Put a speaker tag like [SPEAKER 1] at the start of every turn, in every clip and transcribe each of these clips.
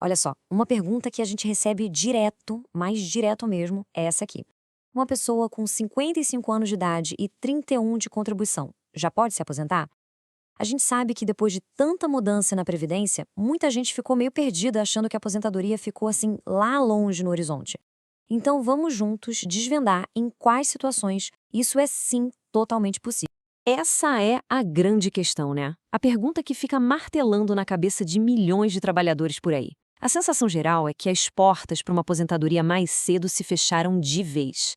[SPEAKER 1] Olha só, uma pergunta que a gente recebe direto, mais direto mesmo, é essa aqui. Uma pessoa com 55 anos de idade e 31 de contribuição, já pode se aposentar? A gente sabe que depois de tanta mudança na Previdência, muita gente ficou meio perdida achando que a aposentadoria ficou assim lá longe no horizonte. Então vamos juntos desvendar em quais situações isso é sim totalmente possível.
[SPEAKER 2] Essa é a grande questão, né? A pergunta que fica martelando na cabeça de milhões de trabalhadores por aí. A sensação geral é que as portas para uma aposentadoria mais cedo se fecharam de vez.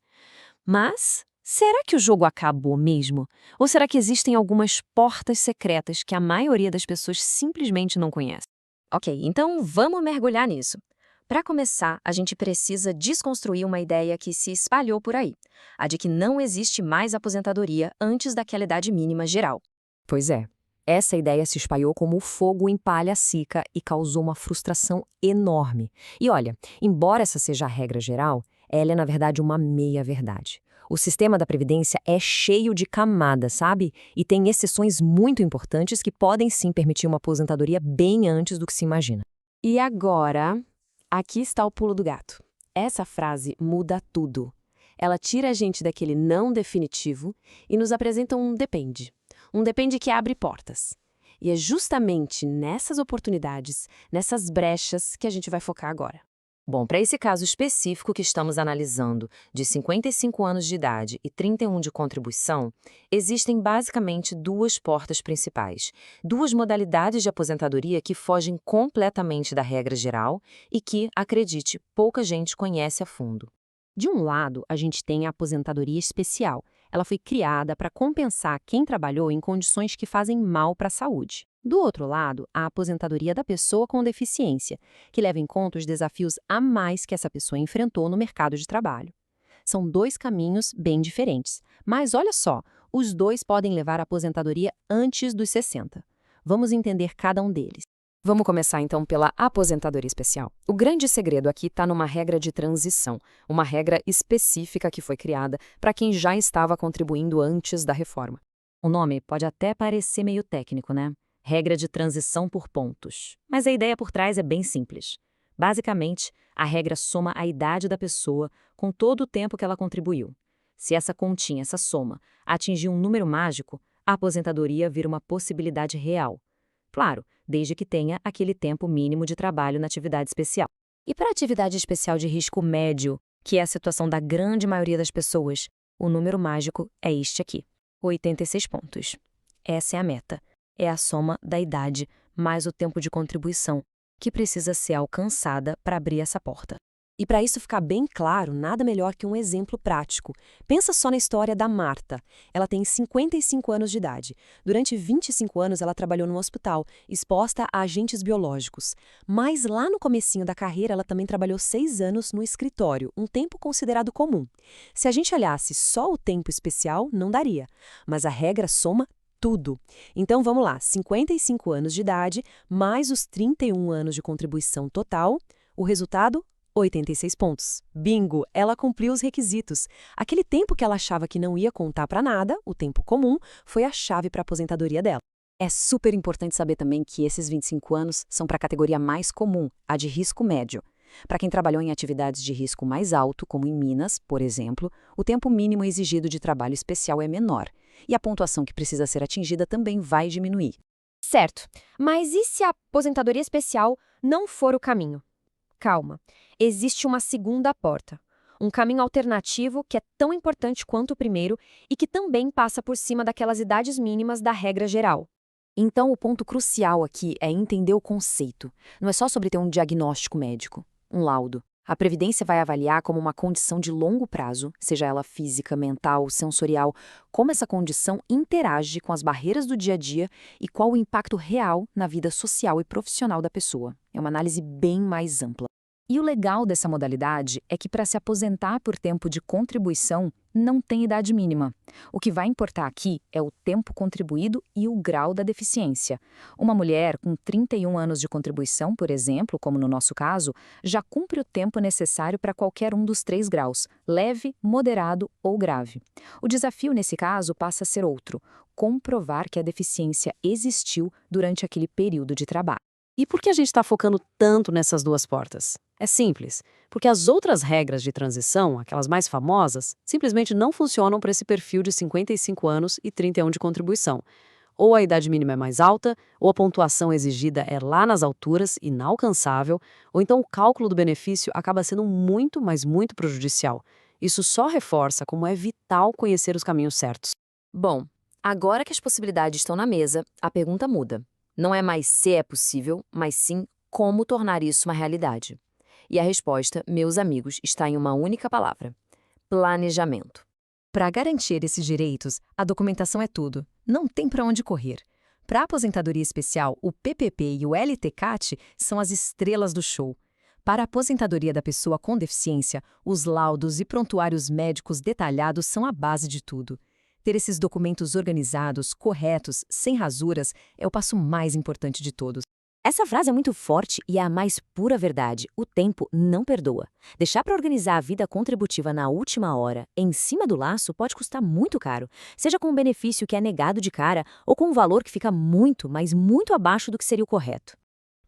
[SPEAKER 2] Mas será que o jogo acabou mesmo? Ou será que existem algumas portas secretas que a maioria das pessoas simplesmente não conhece?
[SPEAKER 1] Ok, então vamos mergulhar nisso. Para começar, a gente precisa desconstruir uma ideia que se espalhou por aí, a de que não existe mais aposentadoria antes daquela idade mínima geral.
[SPEAKER 2] Pois é. Essa ideia se espalhou como fogo em palha seca e causou uma frustração enorme. E olha, embora essa seja a regra geral, ela é na verdade uma meia-verdade. O sistema da Previdência é cheio de camadas, sabe? E tem exceções muito importantes que podem sim permitir uma aposentadoria bem antes do que se imagina. E agora, aqui está o pulo do gato. Essa frase muda tudo. Ela tira a gente daquele não definitivo e nos apresenta um depende. Um depende que abre portas. E é justamente nessas oportunidades, nessas brechas, que a gente vai focar agora.
[SPEAKER 1] Bom, para esse caso específico que estamos analisando, de 55 anos de idade e 31 de contribuição, existem basicamente duas portas principais, duas modalidades de aposentadoria que fogem completamente da regra geral e que, acredite, pouca gente conhece a fundo.
[SPEAKER 2] De um lado, a gente tem a aposentadoria especial. Ela foi criada para compensar quem trabalhou em condições que fazem mal para a saúde. Do outro lado, a aposentadoria da pessoa com deficiência, que leva em conta os desafios a mais que essa pessoa enfrentou no mercado de trabalho. São dois caminhos bem diferentes, mas olha só, os dois podem levar à aposentadoria antes dos 60. Vamos entender cada um deles. Vamos começar então pela aposentadoria especial. O grande segredo aqui está numa regra de transição, uma regra específica que foi criada para quem já estava contribuindo antes da reforma.
[SPEAKER 1] O nome pode até parecer meio técnico, né? Regra de transição por pontos. Mas a ideia por trás é bem simples. Basicamente, a regra soma a idade da pessoa com todo o tempo que ela contribuiu. Se essa continha, essa soma, atingir um número mágico, a aposentadoria vira uma possibilidade real. Claro, desde que tenha aquele tempo mínimo de trabalho na atividade especial. E para a atividade especial de risco médio, que é a situação da grande maioria das pessoas, o número mágico é este aqui, 86 pontos. Essa é a meta. É a soma da idade mais o tempo de contribuição, que precisa ser alcançada para abrir essa porta.
[SPEAKER 2] E para isso ficar bem claro, nada melhor que um exemplo prático. Pensa só na história da Marta. Ela tem 55 anos de idade. Durante 25 anos ela trabalhou no hospital, exposta a agentes biológicos. Mas lá no comecinho da carreira ela também trabalhou 6 anos no escritório, um tempo considerado comum. Se a gente olhasse só o tempo especial, não daria. Mas a regra soma tudo. Então vamos lá, 55 anos de idade, mais os 31 anos de contribuição total, o resultado? 86 pontos. Bingo! Ela cumpriu os requisitos. Aquele tempo que ela achava que não ia contar para nada, o tempo comum, foi a chave para a aposentadoria dela. É super importante saber também que esses 25 anos são para a categoria mais comum, a de risco médio. Para quem trabalhou em atividades de risco mais alto, como em Minas, por exemplo, o tempo mínimo exigido de trabalho especial é menor. E a pontuação que precisa ser atingida também vai diminuir.
[SPEAKER 3] Certo, mas e se a aposentadoria especial não for o caminho? Calma, existe uma segunda porta. Um caminho alternativo que é tão importante quanto o primeiro e que também passa por cima daquelas idades mínimas da regra geral.
[SPEAKER 2] Então, o ponto crucial aqui é entender o conceito. Não é só sobre ter um diagnóstico médico, um laudo. A Previdência vai avaliar como uma condição de longo prazo, seja ela física, mental, sensorial, como essa condição interage com as barreiras do dia a dia e qual o impacto real na vida social e profissional da pessoa. É uma análise bem mais ampla.
[SPEAKER 1] E o legal dessa modalidade é que para se aposentar por tempo de contribuição, não tem idade mínima. O que vai importar aqui é o tempo contribuído e o grau da deficiência. Uma mulher com 31 anos de contribuição, por exemplo, como no nosso caso, já cumpre o tempo necessário para qualquer um dos 3 graus, leve, moderado ou grave. O desafio nesse caso passa a ser outro: comprovar que a deficiência existiu durante aquele período de trabalho.
[SPEAKER 4] E por que a gente está focando tanto nessas duas portas? É simples, porque as outras regras de transição, aquelas mais famosas, simplesmente não funcionam para esse perfil de 55 anos e 31 de contribuição. Ou a idade mínima é mais alta, ou a pontuação exigida é lá nas alturas, inalcançável, ou então o cálculo do benefício acaba sendo muito, mas muito prejudicial. Isso só reforça como é vital conhecer os caminhos certos.
[SPEAKER 1] Bom, agora que as possibilidades estão na mesa, a pergunta muda. Não é mais se é possível, mas sim como tornar isso uma realidade. E a resposta, meus amigos, está em uma única palavra: planejamento.
[SPEAKER 2] Para garantir esses direitos, a documentação é tudo. Não tem para onde correr. Para a aposentadoria especial, o PPP e o LTCAT são as estrelas do show. Para a aposentadoria da pessoa com deficiência, os laudos e prontuários médicos detalhados são a base de tudo. Ter esses documentos organizados, corretos, sem rasuras, é o passo mais importante de todos.
[SPEAKER 1] Essa frase é muito forte e é a mais pura verdade. O tempo não perdoa. Deixar para organizar a vida contributiva na última hora, em cima do laço, pode custar muito caro, seja com um benefício que é negado de cara ou com um valor que fica muito, mas muito abaixo do que seria o correto.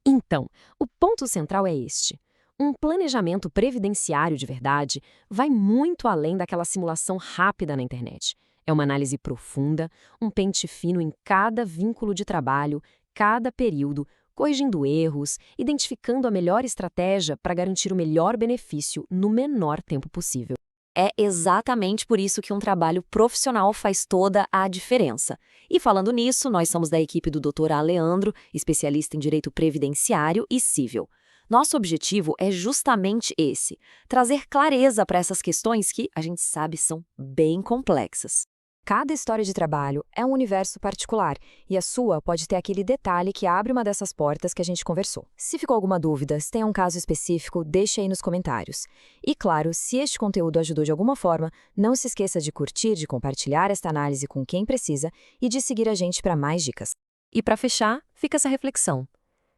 [SPEAKER 1] Então, o ponto central é este. Um planejamento previdenciário de verdade vai muito além daquela simulação rápida na internet. É uma análise profunda, um pente fino em cada vínculo de trabalho, cada período, corrigindo erros, identificando a melhor estratégia para garantir o melhor benefício no menor tempo possível. É exatamente por isso que um trabalho profissional faz toda a diferença. E falando nisso, nós somos da equipe do Dr. Leandro, especialista em direito previdenciário e civil. Nosso objetivo é justamente esse: trazer clareza para essas questões que, a gente sabe, são bem complexas.
[SPEAKER 3] Cada história de trabalho é um universo particular, e a sua pode ter aquele detalhe que abre uma dessas portas que a gente conversou. Se ficou alguma dúvida, se tem um caso específico, deixe aí nos comentários. E claro, se este conteúdo ajudou de alguma forma, não se esqueça de curtir, de compartilhar esta análise com quem precisa e de seguir a gente para mais dicas.
[SPEAKER 2] E para fechar, fica essa reflexão.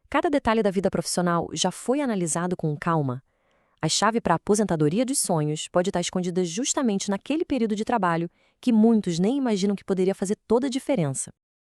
[SPEAKER 2] Cada detalhe da vida profissional já foi analisado com calma. A chave para a aposentadoria dos sonhos pode estar escondida justamente naquele período de trabalho que muitos nem imaginam que poderia fazer toda a diferença.